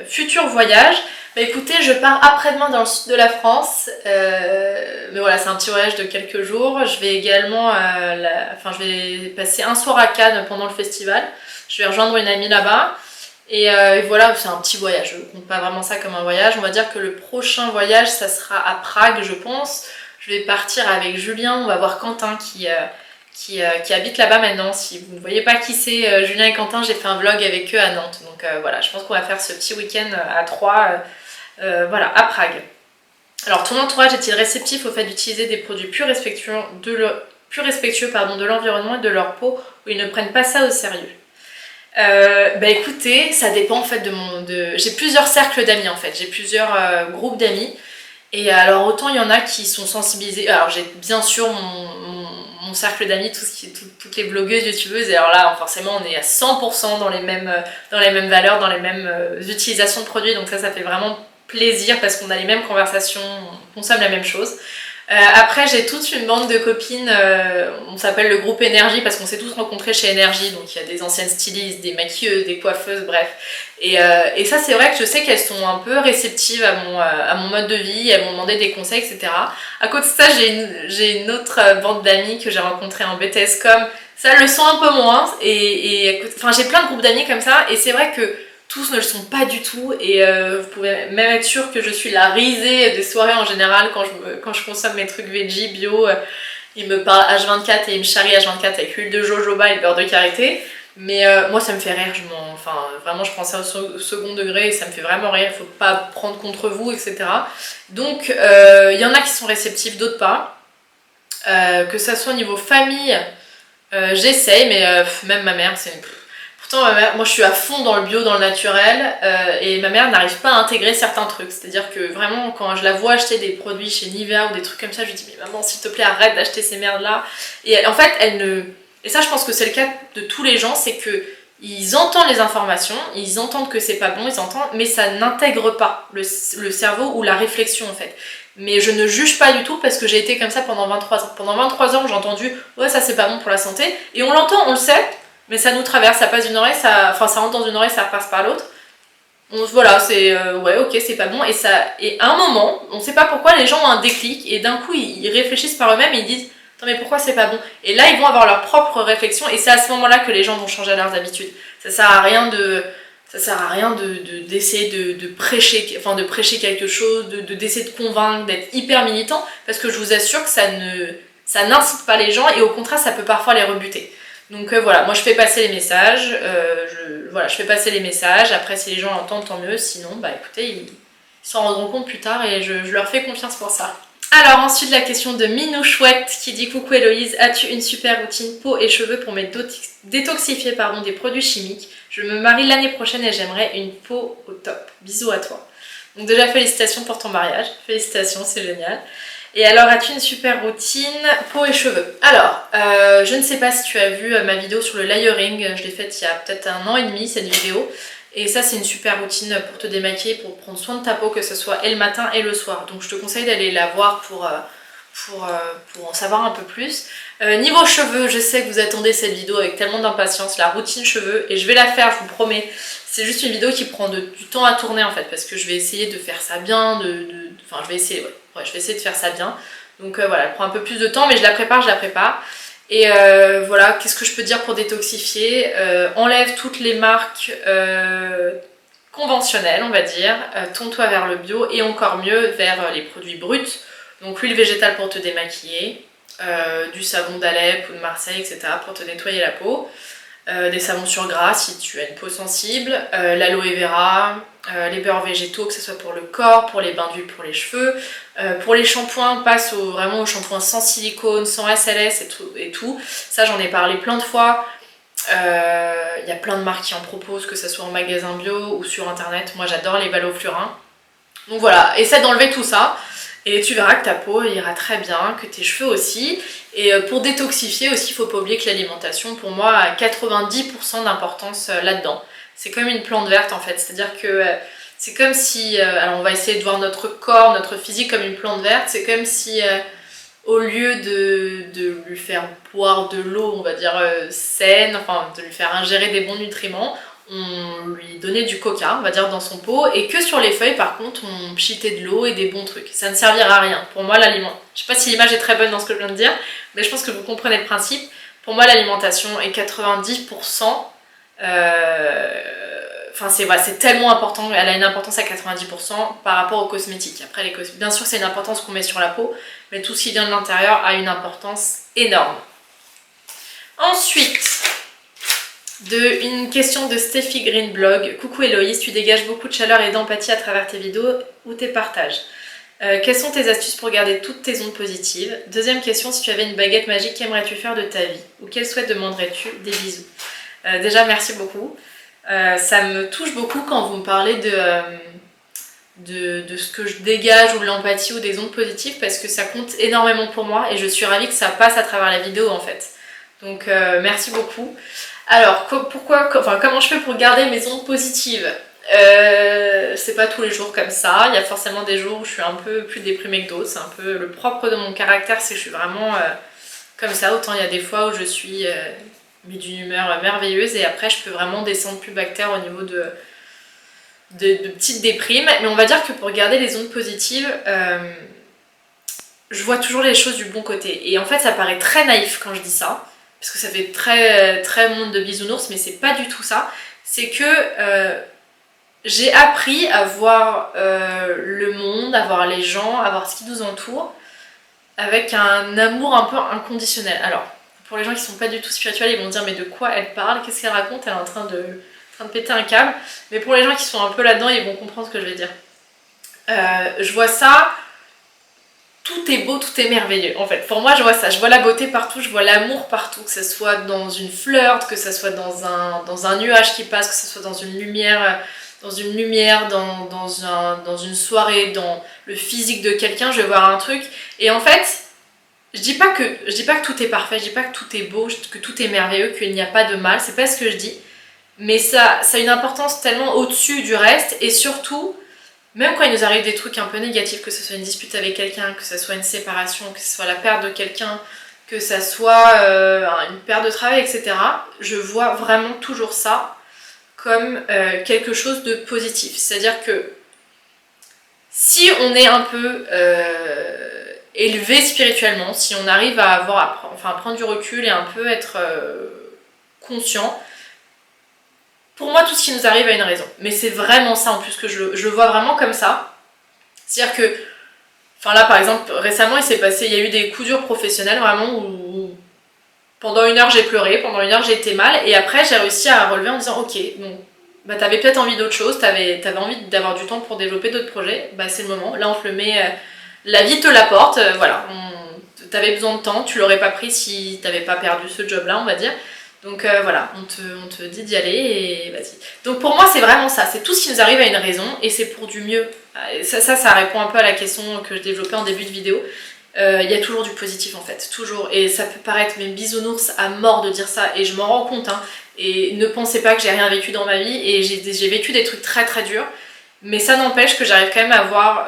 Futur voyage, bah écoutez, je pars après-demain dans le sud de la France, mais voilà, c'est un petit voyage de quelques jours. Je vais également, je vais passer un soir à Cannes pendant le festival. Je vais rejoindre une amie là-bas. Et voilà, c'est un petit voyage, je ne compte pas vraiment ça comme un voyage. On va dire que le prochain voyage, ça sera à Prague, je pense. Je vais partir avec Julien, on va voir Quentin qui habite là-bas maintenant. Si vous ne voyez pas qui c'est, Julien et Quentin, j'ai fait un vlog avec eux à Nantes. Donc voilà, je pense qu'on va faire ce petit week-end à trois, voilà, à Prague. Alors, ton entourage est-il réceptif au fait d'utiliser des produits plus respectueux de l'environnement et de leur peau, ou ils ne prennent pas ça au sérieux? Bah écoutez, ça dépend en fait j'ai plusieurs cercles d'amis en fait, j'ai plusieurs groupes d'amis. Et alors autant il y en a qui sont sensibilisés, alors j'ai bien sûr mon cercle d'amis, toutes les blogueuses, youtubeuses, et alors là forcément on est à 100% dans les mêmes valeurs, dans les mêmes utilisations de produits, donc ça fait vraiment plaisir parce qu'on a les mêmes conversations, on consomme la même chose. Après j'ai toute une bande de copines, on s'appelle le groupe Énergie parce qu'on s'est tous rencontrés chez Énergie, donc il y a des anciennes stylistes, des maquilleuses, des coiffeuses, bref. Et ça c'est vrai que je sais qu'elles sont un peu réceptives à mon mode de vie, elles m'ont demandé des conseils, etc. À côté de ça j'ai une autre bande d'amis que j'ai rencontrée en BTS Com, ça le sont un peu moins, enfin j'ai plein de groupes d'amis comme ça, et c'est vrai que tous ne le sont pas du tout, et vous pouvez même être sûr que je suis la risée des soirées en général quand je consomme mes trucs veggie, bio. Ils me parlent H24 et ils me charrient H24 avec l'huile de jojoba et le beurre de karité. Mais moi ça me fait rire, vraiment je prends ça au second degré et ça me fait vraiment rire, faut pas prendre contre vous, etc. Donc il y en a qui sont réceptifs, d'autres pas. Que ça soit au niveau famille, j'essaye, mais même ma mère, c'est... Pourtant, moi je suis à fond dans le bio, dans le naturel, et ma mère n'arrive pas à intégrer certains trucs. C'est-à-dire que vraiment, quand je la vois acheter des produits chez Nivea ou des trucs comme ça, je lui dis mais maman, s'il te plaît, arrête d'acheter ces merdes-là. Et en fait, elle ne... Et ça, je pense que c'est le cas de tous les gens, c'est que ils entendent les informations, ils entendent que c'est pas bon, ils entendent, mais ça n'intègre pas le cerveau ou la réflexion en fait. Mais je ne juge pas du tout parce que j'ai été comme ça pendant 23 ans. Pendant 23 ans, j'ai entendu ouais, ça c'est pas bon pour la santé, et on l'entend, on le sait. Mais ça nous traverse, ça passe d'une oreille, ça rentre dans une oreille, ça repasse par l'autre. Voilà, c'est ouais, ok, c'est pas bon. Et à un moment, on sait pas pourquoi, les gens ont un déclic et d'un coup ils réfléchissent par eux-mêmes et ils disent attends, mais pourquoi c'est pas bon? Et là, ils vont avoir leur propre réflexion et c'est à ce moment-là que les gens vont changer leurs habitudes. Ça sert à rien d'essayer de prêcher, de prêcher quelque chose, d'essayer de convaincre, d'être hyper militant, parce que je vous assure que ça n'incite pas les gens et au contraire, ça peut parfois les rebuter. Donc voilà, moi je fais passer les messages, après si les gens l'entendent tant mieux, sinon bah écoutez, ils s'en rendront compte plus tard et je leur fais confiance pour ça. Alors ensuite la question de Minou Chouette qui dit coucou Héloïse, as-tu une super routine peau et cheveux pour détoxifier des produits chimiques? Je me marie l'année prochaine et j'aimerais une peau au top. Bisous à toi. Donc déjà félicitations pour ton mariage, félicitations, c'est génial. Et alors, as-tu une super routine peau et cheveux? Alors, je ne sais pas si tu as vu ma vidéo sur le layering, je l'ai faite il y a peut-être 1 an et demi cette vidéo. Et ça c'est une super routine pour te démaquiller, pour prendre soin de ta peau, que ce soit et le matin et le soir. Donc je te conseille d'aller la voir pour en savoir un peu plus. Niveau cheveux, je sais que vous attendez cette vidéo avec tellement d'impatience, la routine cheveux, et je vais la faire, je vous promets. C'est juste une vidéo qui prend du temps à tourner en fait, parce que je vais essayer de faire ça bien, je vais essayer de faire ça bien. Donc voilà, elle prend un peu plus de temps, mais je la prépare. Et voilà, qu'est-ce que je peux dire pour détoxifier? Enlève toutes les marques conventionnelles, on va dire. Tourne-toi vers le bio et encore mieux vers les produits bruts. Donc l'huile végétale pour te démaquiller, du savon d'Alep ou de Marseille, etc. pour te nettoyer la peau. Des savons sur gras si tu as une peau sensible, l'aloe vera, les beurres végétaux, que ce soit pour le corps, pour les bains d'huile, pour les cheveux. Pour les shampoings, passe vraiment aux shampoings sans silicone, sans SLS et tout. Ça j'en ai parlé plein de fois. Y a plein de marques qui en proposent, que ce soit en magasin bio ou sur internet. Moi j'adore les Valoflurins. Donc voilà, essaie d'enlever tout ça. Et tu verras que ta peau ira très bien, que tes cheveux aussi. Et pour détoxifier aussi, il ne faut pas oublier que l'alimentation, pour moi, a 90% d'importance là-dedans. C'est comme une plante verte en fait, c'est-à-dire que c'est comme si... alors on va essayer de voir notre corps, notre physique comme une plante verte, c'est comme si au lieu de lui faire boire de l'eau, on va dire saine, enfin de lui faire ingérer des bons nutriments, on lui donnait du coca, on va dire, dans son pot, et que sur les feuilles, par contre, on pchitait de l'eau et des bons trucs. Ça ne servira à rien. Pour moi, l'aliment... Je sais pas si l'image est très bonne dans ce que je viens de dire, mais je pense que vous comprenez le principe. Pour moi, l'alimentation est 90%... Enfin, c'est tellement important, elle a une importance à 90% par rapport aux cosmétiques. Après, bien sûr, c'est une importance qu'on met sur la peau, mais tout ce qui vient de l'intérieur a une importance énorme. Ensuite, une question de Steffi Green Blog. Coucou Héloïse, tu dégages beaucoup de chaleur et d'empathie à travers tes vidéos ou tes partages. Quelles sont tes astuces pour garder toutes tes ondes positives? Deuxième question, si tu avais une baguette magique, qu'aimerais-tu faire de ta vie? Ou quel souhait demanderais-tu? Des bisous. Déjà, merci beaucoup. Ça me touche beaucoup quand vous me parlez de ce que je dégage ou de l'empathie ou des ondes positives parce que ça compte énormément pour moi et je suis ravie que ça passe à travers la vidéo en fait. Donc merci beaucoup. Alors comment je fais pour garder mes ondes positives? C'est pas tous les jours comme ça, il y a forcément des jours où je suis un peu plus déprimée que d'autres, c'est un peu le propre de mon caractère, c'est que je suis vraiment comme ça, autant il y a des fois où je suis mais d'une humeur merveilleuse et après je peux vraiment descendre plus bactère au niveau de petites déprimes. Mais on va dire que pour garder les ondes positives, je vois toujours les choses du bon côté. Et en fait ça paraît très naïf quand je dis ça, parce que ça fait très monde de bisounours, mais c'est pas du tout ça. C'est que j'ai appris à voir le monde, à voir les gens, à voir ce qui nous entoure, avec un amour un peu inconditionnel. Alors, pour les gens qui sont pas du tout spirituels, ils vont dire mais de quoi elle parle? Qu'est-ce qu'elle raconte? Elle est en train de péter un câble. Mais pour les gens qui sont un peu là-dedans, ils vont comprendre ce que je vais dire. Je vois ça, tout est beau, tout est merveilleux. En fait, pour moi, je vois ça. Je vois la beauté partout, je vois l'amour partout, que ce soit dans une fleur, que ce soit dans un nuage qui passe, que ce soit dans une lumière, dans une soirée, dans le physique de quelqu'un. Je vais voir un truc. Et en fait, je dis pas que tout est parfait, je dis pas que tout est beau, que tout est merveilleux, qu'il n'y a pas de mal, c'est pas ce que je dis. Mais ça a une importance tellement au-dessus du reste, et surtout, même quand il nous arrive des trucs un peu négatifs, que ce soit une dispute avec quelqu'un, que ce soit une séparation, que ce soit la perte de quelqu'un, que ce soit une perte de travail, etc., je vois vraiment toujours ça comme quelque chose de positif. C'est-à-dire que si on est un peu élevé spirituellement, si on arrive à prendre du recul et un peu être conscient, pour moi tout ce qui nous arrive a une raison. Mais c'est vraiment ça en plus que je le vois vraiment comme ça. C'est-à-dire que, là par exemple récemment il y a eu des coups durs professionnels vraiment où pendant 1 heure j'ai pleuré, pendant 1 heure j'ai été mal et après j'ai réussi à relever en disant ok, bon, t'avais peut-être envie d'autre chose, t'avais envie d'avoir du temps pour développer d'autres projets, c'est le moment, là on te le met... la vie te l'apporte, voilà, t'avais besoin de temps, tu l'aurais pas pris si t'avais pas perdu ce job là on va dire. Donc voilà, on te dit d'y aller et vas-y. Donc pour moi c'est vraiment ça, c'est tout ce qui nous arrive à une raison et c'est pour du mieux. Ça répond un peu à la question que je développais en début de vidéo. Il y a toujours du positif en fait, toujours. Et ça peut paraître même bisounours à mort de dire ça et je m'en rends compte. Hein. Et ne pensez pas que j'ai rien vécu dans ma vie et j'ai vécu des trucs très durs. Mais ça n'empêche que j'arrive quand même à voir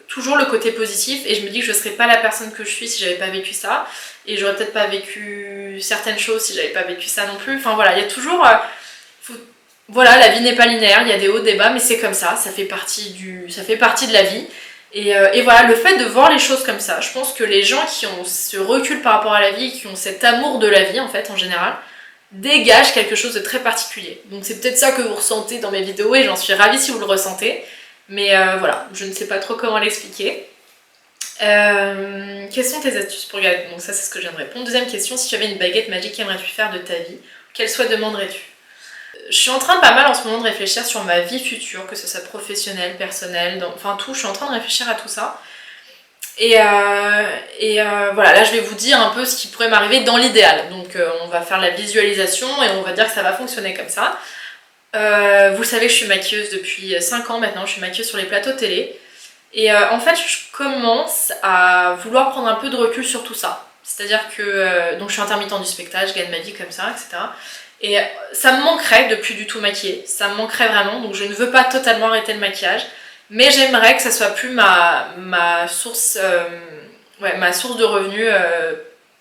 toujours le côté positif et je me dis que je serais pas la personne que je suis si j'avais pas vécu ça. Et j'aurais peut-être pas vécu certaines choses si j'avais pas vécu ça non plus. Enfin voilà, il y a toujours... Voilà, la vie n'est pas linéaire, il y a des hauts, des bas, mais c'est comme ça, ça fait partie de la vie. Et voilà, le fait de voir les choses comme ça, je pense que les gens qui ont ce recul par rapport à la vie, qui ont cet amour de la vie en fait, en général, dégagent quelque chose de très particulier. Donc c'est peut-être ça que vous ressentez dans mes vidéos et j'en suis ravie si vous le ressentez. Mais voilà, je ne sais pas trop comment l'expliquer. Quelles sont tes astuces pour garder... Donc ça c'est ce que je viens de répondre. Deuxième question, si tu avais une baguette magique, qu'aimerais-tu faire de ta vie? Quel souhait demanderais-tu? Je suis en train pas mal en ce moment de réfléchir sur ma vie future, que ce soit professionnelle, personnelle, enfin tout, je suis en train de réfléchir à tout ça. Et voilà, là je vais vous dire un peu ce qui pourrait m'arriver dans l'idéal. Donc on va faire la visualisation et on va dire que ça va fonctionner comme ça. Vous savez que je suis maquilleuse depuis 5 ans maintenant, je suis maquilleuse sur les plateaux télé. Et en fait je commence à vouloir prendre un peu de recul sur tout ça. C'est-à-dire que donc je suis intermittent du spectacle, je gagne ma vie comme ça, etc. Et ça me manquerait de plus du tout maquiller, ça me manquerait vraiment, donc je ne veux pas totalement arrêter le maquillage, mais j'aimerais que ça soit plus ma source de revenus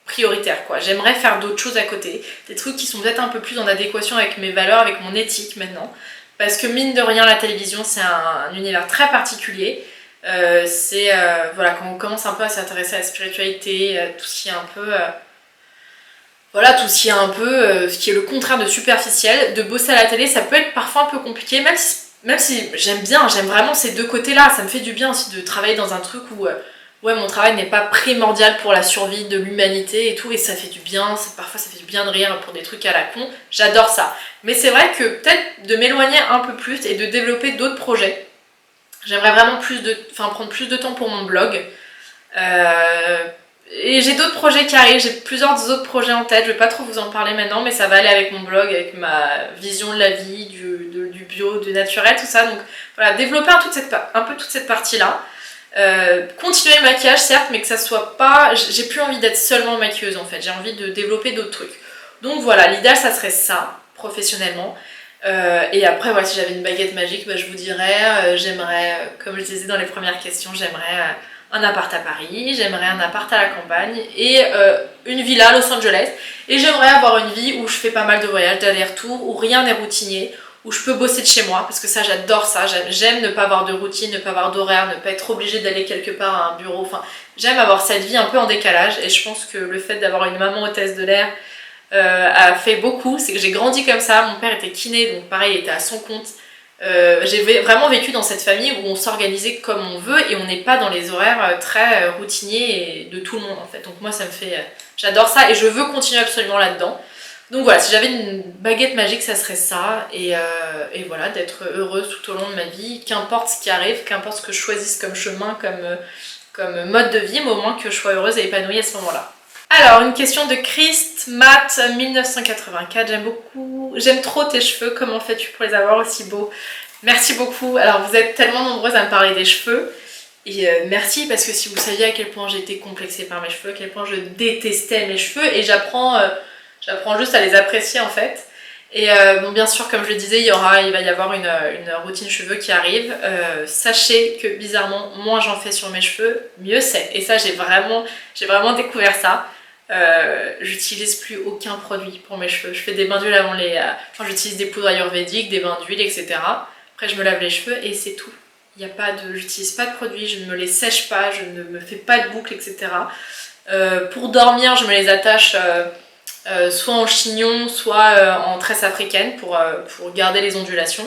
prioritaire quoi. J'aimerais faire d'autres choses à côté, des trucs qui sont peut-être un peu plus en adéquation avec mes valeurs, avec mon éthique maintenant. Parce que mine de rien, la télévision, c'est un univers très particulier. Voilà, quand on commence un peu à s'intéresser à la spiritualité, tout ce qui est un peu... voilà, tout ce qui est un peu... ce qui est le contraire de superficiel, de bosser à la télé, ça peut être parfois un peu compliqué, même si j'aime vraiment ces deux côtés-là. Ça me fait du bien aussi de travailler dans un truc où... ouais, mon travail n'est pas primordial pour la survie de l'humanité et tout, et ça fait du bien, parfois ça fait du bien de rire pour des trucs à la con, j'adore ça. Mais c'est vrai que peut-être de m'éloigner un peu plus et de développer d'autres projets. J'aimerais vraiment prendre plus de temps pour mon blog. Et j'ai d'autres projets qui arrivent, j'ai plusieurs autres projets en tête, je vais pas trop vous en parler maintenant, mais ça va aller avec mon blog, avec ma vision de la vie, du bio, du naturel, tout ça. Donc voilà, développer un peu toute cette partie-là. Continuer le maquillage certes, mais que ça soit pas... J'ai plus envie d'être seulement maquilleuse en fait, j'ai envie de développer d'autres trucs. Donc voilà, l'idéal ça serait ça, professionnellement. Et après, ouais, si j'avais une baguette magique, bah, je vous dirais, j'aimerais, comme je disais dans les premières questions, j'aimerais un appart à Paris, j'aimerais un appart à la campagne et une villa à Los Angeles. Et j'aimerais avoir une vie où je fais pas mal de voyages, d'allers-retours, où rien n'est routinier, où je peux bosser de chez moi, parce que ça j'adore ça, j'aime ne pas avoir de routine, ne pas avoir d'horaire, ne pas être obligée d'aller quelque part à un bureau, enfin j'aime avoir cette vie un peu en décalage et je pense que le fait d'avoir une maman hôtesse de l'air a fait beaucoup, c'est que j'ai grandi comme ça, mon père était kiné donc pareil il était à son compte, j'ai vraiment vécu dans cette famille où on s'organisait comme on veut et on n'est pas dans les horaires très routiniers de tout le monde en fait, donc moi ça me fait, j'adore ça et je veux continuer absolument là-dedans. Donc voilà, si j'avais une baguette magique, ça serait ça, et voilà, d'être heureuse tout au long de ma vie, qu'importe ce qui arrive, qu'importe ce que je choisisse comme chemin, comme mode de vie, mais au moins que je sois heureuse et épanouie à ce moment-là. Alors, une question de Christ Matt 1984, j'aime trop tes cheveux, comment fais-tu pour les avoir aussi beaux? Merci beaucoup, alors vous êtes tellement nombreuses à me parler des cheveux, et merci parce que si vous saviez à quel point j'étais complexée par mes cheveux, à quel point je détestais mes cheveux, et j'apprends juste à les apprécier en fait. Et bon, bien sûr, comme je le disais, il va y avoir une routine cheveux qui arrive. Sachez que bizarrement, moins j'en fais sur mes cheveux, mieux c'est. Et ça, j'ai vraiment découvert ça. J'utilise plus aucun produit pour mes cheveux. Je fais des bains d'huile avant j'utilise des poudres ayurvédiques, des bains d'huile, etc. Après, je me lave les cheveux et c'est tout. J'utilise pas de produits, je ne me les sèche pas, je ne me fais pas de boucles, etc. Pour dormir, je me les attache soit en chignon, soit en tresse africaine pour garder les ondulations.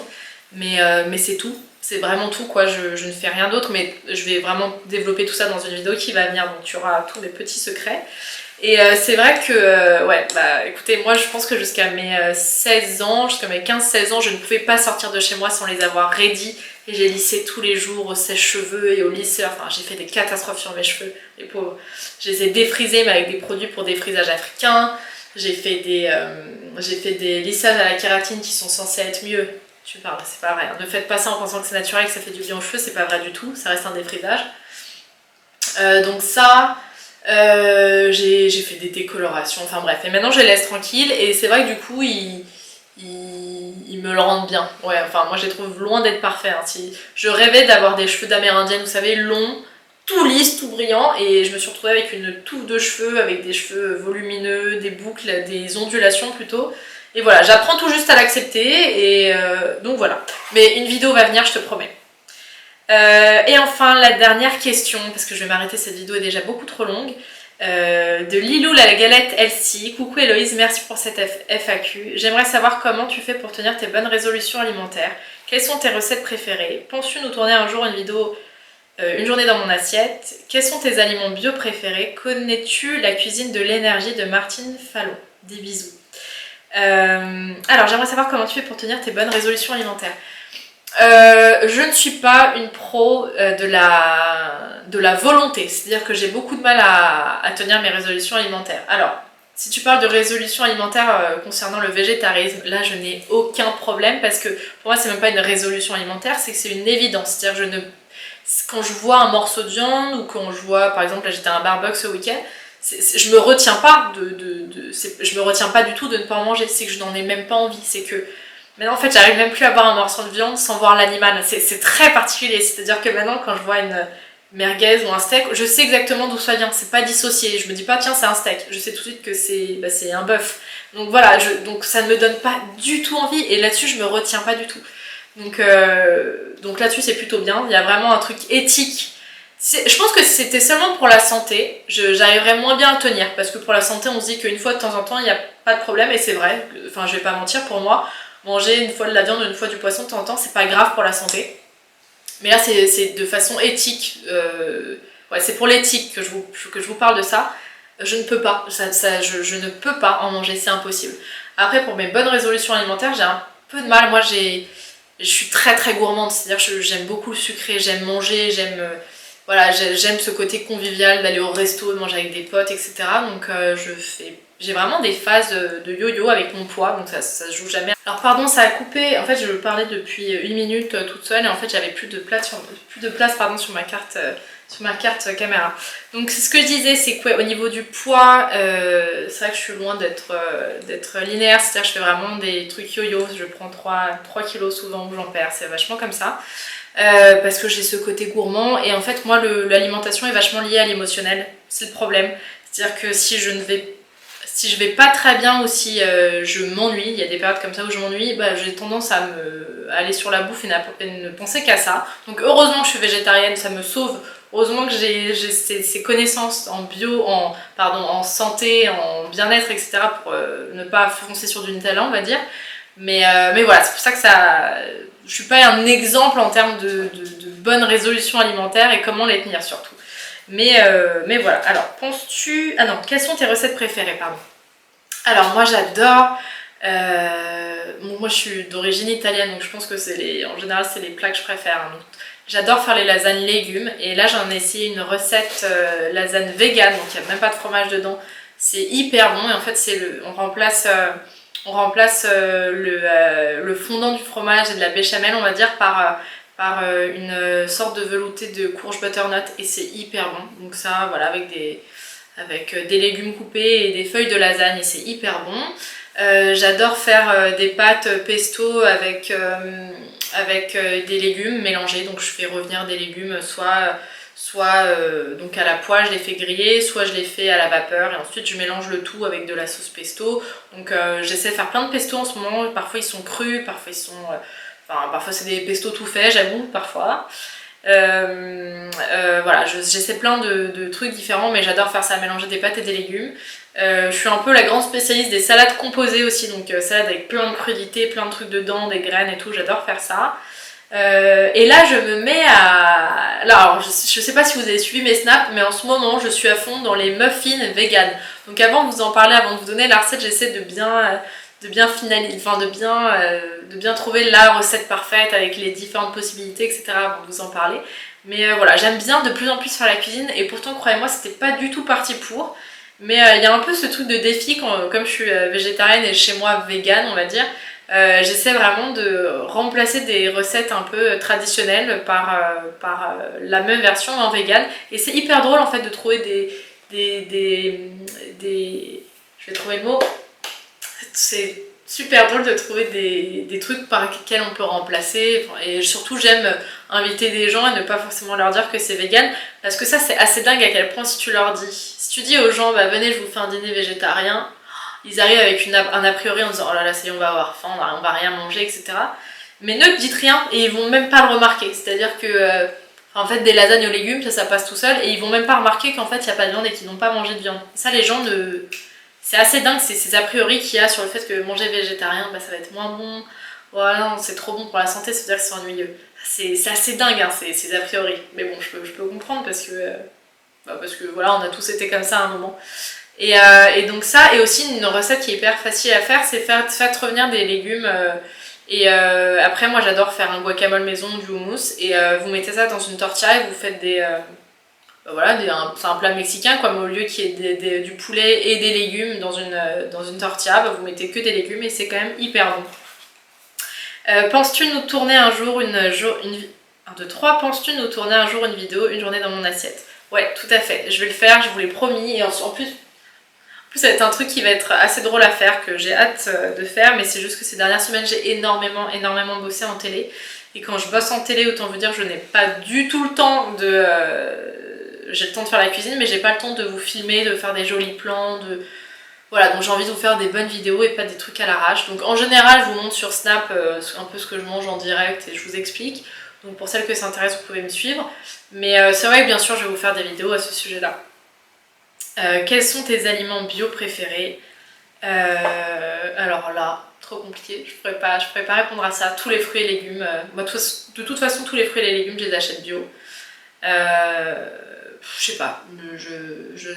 Mais c'est tout, c'est vraiment tout quoi, je ne fais rien d'autre, mais je vais vraiment développer tout ça dans une vidéo qui va venir, donc tu auras tous mes petits secrets. Et c'est vrai que, ouais, bah écoutez, moi je pense que jusqu'à mes 16 ans, jusqu'à mes 15-16 ans, je ne pouvais pas sortir de chez moi sans les avoir ready. Et j'ai lissé tous les jours au sèche-cheveux et au lisseur, enfin j'ai fait des catastrophes sur mes cheveux, les pauvres. Je les ai défrisés mais avec des produits pour défrisage africain. J'ai fait des lissages à la kératine qui sont censés être mieux. Tu parles, c'est pas vrai. Ne faites pas ça en pensant que c'est naturel, que ça fait du bien aux cheveux, c'est pas vrai du tout, ça reste un défrisage. Donc ça, j'ai fait des décolorations, enfin bref. Et maintenant je les laisse tranquilles et c'est vrai que du coup ils me le rendent bien. Ouais, enfin moi je les trouve loin d'être parfaits. Hein. Si je rêvais d'avoir des cheveux d'amérindienne, vous savez, longs, tout lisse, tout brillant, et je me suis retrouvée avec une touffe de cheveux, avec des cheveux volumineux, des boucles, des ondulations plutôt. Et voilà, j'apprends tout juste à l'accepter, et donc voilà. Mais une vidéo va venir, je te promets. Et enfin, la dernière question, parce que je vais m'arrêter, cette vidéo est déjà beaucoup trop longue, de Lilou la galette Elsie. Coucou Héloïse, merci pour cette FAQ. J'aimerais savoir comment tu fais pour tenir tes bonnes résolutions alimentaires. Quelles sont tes recettes préférées? Penses-tu nous tourner un jour une vidéo une journée dans mon assiette? Quels sont tes aliments bio préférés? Connais-tu la cuisine de l'énergie de Martine Fallon? Des bisous. Alors j'aimerais savoir comment tu fais pour tenir tes bonnes résolutions alimentaires. Je ne suis pas une pro de la volonté, c'est-à-dire que j'ai beaucoup de mal à tenir mes résolutions alimentaires. Alors, si tu parles de résolutions alimentaires concernant le végétarisme, là je n'ai aucun problème parce que pour moi c'est même pas une résolution alimentaire, c'est que c'est une évidence. C'est-à-dire que quand je vois un morceau de viande ou quand je vois, par exemple là j'étais à un barbecue ce week-end, je me retiens pas je me retiens pas du tout de ne pas en manger, c'est que je n'en ai même pas envie, c'est que maintenant en fait j'arrive même plus à voir un morceau de viande sans voir l'animal, c'est très particulier, c'est à dire que maintenant quand je vois une merguez ou un steak, je sais exactement d'où ça vient, c'est pas dissocié, je me dis pas tiens c'est un steak, je sais tout de suite que c'est un bœuf. Donc voilà, donc ça ne me donne pas du tout envie et là-dessus je me retiens pas du tout. Donc là-dessus c'est plutôt bien, il y a vraiment un truc éthique. Je pense que si c'était seulement pour la santé, j'arriverais moins bien à tenir, parce que pour la santé on se dit qu'une fois de temps en temps il n'y a pas de problème et c'est vrai, enfin je vais pas mentir, pour moi, manger une fois de la viande ou une fois du poisson de temps en temps c'est pas grave pour la santé. Mais là c'est de façon éthique, ouais, c'est pour l'éthique que je vous parle de ça. Je ne peux pas, je ne peux pas en manger, c'est impossible. Après pour mes bonnes résolutions alimentaires j'ai un peu de mal, moi je suis très très gourmande, c'est-à-dire que j'aime beaucoup le sucré, j'aime manger, voilà, j'aime ce côté convivial d'aller au resto, de manger avec des potes, etc. Donc j'ai vraiment des phases de yo-yo avec mon poids, donc ça se joue jamais. Alors pardon, ça a coupé, en fait je parlais depuis 8 minutes toute seule et en fait j'avais plus de place sur ma carte caméra. Donc ce que je disais, c'est qu'au niveau du poids, c'est vrai que je suis loin d'être linéaire, c'est-à-dire que je fais vraiment des trucs yo-yo, je prends 3 kilos souvent où j'en perds, c'est vachement comme ça. Parce que j'ai ce côté gourmand et en fait moi l'alimentation est vachement liée à l'émotionnel, c'est le problème. C'est-à-dire que si je vais pas très bien ou si je m'ennuie, il y a des périodes comme ça où je m'ennuie, bah, j'ai tendance à aller sur la bouffe et ne penser qu'à ça. Donc heureusement que je suis végétarienne, ça me sauve. Heureusement que j'ai ces connaissances en bio, en santé, en bien-être, etc. pour ne pas foncer sur du Nutella, on va dire. Mais voilà, c'est pour ça que je suis pas un exemple en termes de bonnes résolutions alimentaires et comment les tenir surtout. Mais voilà, alors penses-tu... Ah non, quelles sont tes recettes préférées, pardon. Alors moi j'adore... moi je suis d'origine italienne, donc je pense que en général c'est les plats que je préfère. Hein. J'adore faire les lasagnes légumes et là j'en ai essayé une recette lasagne vegan, donc il n'y a même pas de fromage dedans. C'est hyper bon et en fait on remplace le fondant du fromage et de la béchamel, on va dire, par une sorte de velouté de courge butternut et c'est hyper bon. Donc ça, voilà, avec des légumes coupés et des feuilles de lasagne et c'est hyper bon. J'adore faire des pâtes pesto avec des légumes mélangés, donc je fais revenir des légumes soit donc à la poêle je les fais griller, soit je les fais à la vapeur et ensuite je mélange le tout avec de la sauce pesto. Donc j'essaie de faire plein de pesto en ce moment, parfois ils sont crus, parfois ils sont... parfois c'est des pestos tout faits, j'avoue, parfois. Voilà, j'essaie plein de trucs différents, mais j'adore faire ça, mélanger des pâtes et des légumes. Je suis un peu la grande spécialiste des salades composées aussi, donc salade avec plein de crudités, plein de trucs dedans, des graines et tout, j'adore faire ça. Et là je me mets à... Là, alors, je sais pas si vous avez suivi mes snaps, mais en ce moment je suis à fond dans les muffins vegan. Donc avant de vous en parler, avant de vous donner la recette, j'essaie de bien finaliser, enfin de bien trouver la recette parfaite avec les différentes possibilités, etc. avant de vous en parler. Mais voilà, j'aime bien de plus en plus faire la cuisine et pourtant croyez-moi c'était pas du tout parti pour. Mais il y a un peu ce truc de défi, comme je suis végétarienne et chez moi vegan on va dire, j'essaie vraiment de remplacer des recettes un peu traditionnelles par la même version en vegan. Et c'est hyper drôle en fait de trouver je vais trouver le mot. C'est super drôle de trouver des trucs par lesquels on peut remplacer. Et surtout j'aime inviter des gens et ne pas forcément leur dire que c'est vegan. Parce que ça c'est assez dingue à quel point si tu leur dis. Si tu dis aux gens bah venez je vous fais un dîner végétarien. Ils arrivent avec un a priori en disant oh là là ça y est on va avoir faim, on va rien manger, etc. Mais ne dites rien et ils vont même pas le remarquer. C'est-à-dire que en fait des lasagnes aux légumes ça passe tout seul et ils vont même pas remarquer qu'en fait il n'y a pas de viande et qu'ils n'ont pas mangé de viande. Ça les gens ne... C'est assez dingue ces a priori qu'il y a sur le fait que manger végétarien bah, ça va être moins bon. Voilà, c'est trop bon pour la santé, ça veut dire que c'est ennuyeux. C'est assez dingue hein, ces a priori. Mais bon je peux comprendre parce que voilà on a tous été comme ça à un moment. Et donc ça, et aussi une recette qui est hyper facile à faire, c'est faire revenir des légumes. Après moi j'adore faire un guacamole maison, du houmous, et vous mettez ça dans une tortilla et vous faites voilà, c'est un plat mexicain quoi, mais au lieu qu'il y ait du poulet et des légumes dans une tortilla, bah, vous mettez que des légumes et c'est quand même hyper bon. Penses-tu nous tourner un jour penses-tu nous tourner un jour une vidéo, une journée dans mon assiette? Ouais, tout à fait, je vais le faire, je vous l'ai promis, et en plus ça va être un truc qui va être assez drôle à faire, que j'ai hâte de faire, mais c'est juste que ces dernières semaines j'ai énormément bossé en télé Et quand je bosse en télé, autant vous dire, je n'ai pas du tout le temps de... j'ai le temps de faire la cuisine, mais j'ai pas le temps de vous filmer, de faire des jolis plans, de... Voilà, donc j'ai envie de vous faire des bonnes vidéos et pas des trucs à l'arrache. Donc en général, je vous montre sur Snap un peu ce que je mange en direct et je vous explique. Donc pour celles que ça intéresse, vous pouvez me suivre. Mais c'est vrai que bien sûr, je vais vous faire des vidéos à ce sujet-là. Quels sont tes aliments bio préférés? Alors là, trop compliqué, je pourrais pas répondre à ça. Tous les fruits et légumes, moi de toute façon tous les fruits et les légumes je les achète bio. Je sais pas,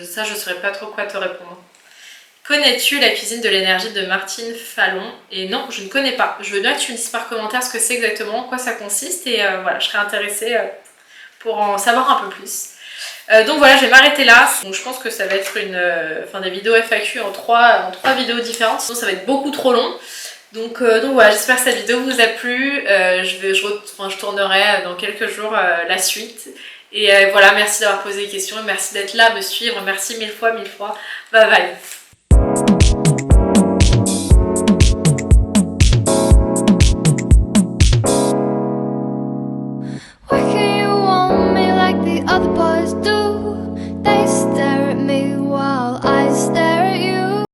ça je saurais pas trop quoi te répondre. Connais-tu la cuisine de l'énergie de Martine Fallon? Et non, je ne connais pas. Je veux bien que tu me dises par commentaire ce que c'est exactement, en quoi ça consiste, et voilà, je serais intéressée pour en savoir un peu plus. Donc voilà, je vais m'arrêter là. Donc je pense que ça va être des vidéos FAQ en trois vidéos différentes, sinon ça va être beaucoup trop long. Donc voilà, j'espère que cette vidéo vous a plu. Je tournerai dans quelques jours la suite. Et voilà, merci d'avoir posé des questions, merci d'être là, me suivre, merci mille fois. Bye bye. Why can't you want me like the other boys?